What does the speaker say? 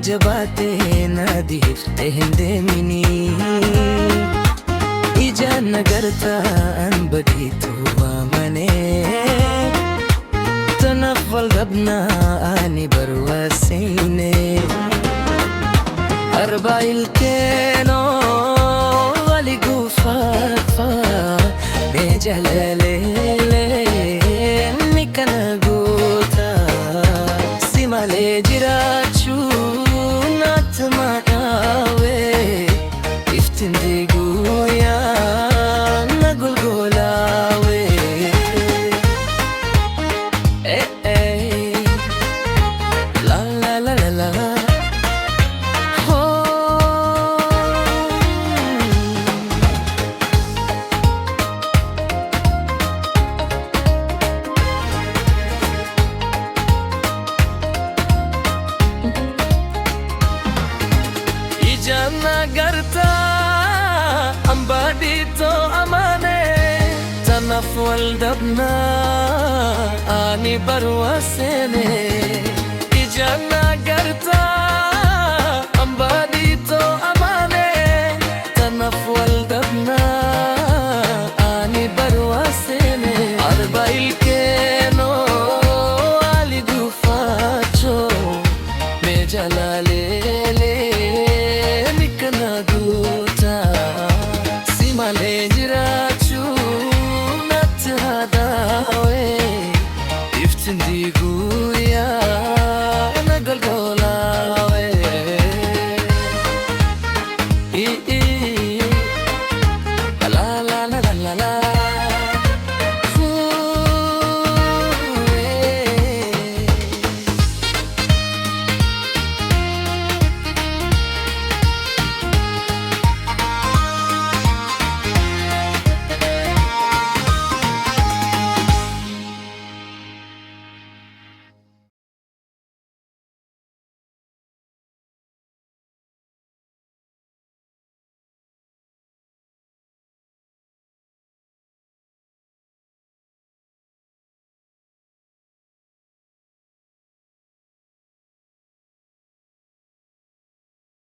jabaatee na dhiiftee hin deemini. Ijaan nagartaan badiitu waamane. Tanaaf wal dhabnaa ani barwaaseene. Arbaa ilkeenoo wali guufaafaa mee jaalaleelee ni kana goota. Si malee jiraachuu natti maqaawee iftiin deeguuyaa na golgolaawee. La la la la la. Ijaan nagartaa hambaa dhiitoo amane. Tanaaf wal dhabnaa ani barwaaseene. Ijaan nagartaa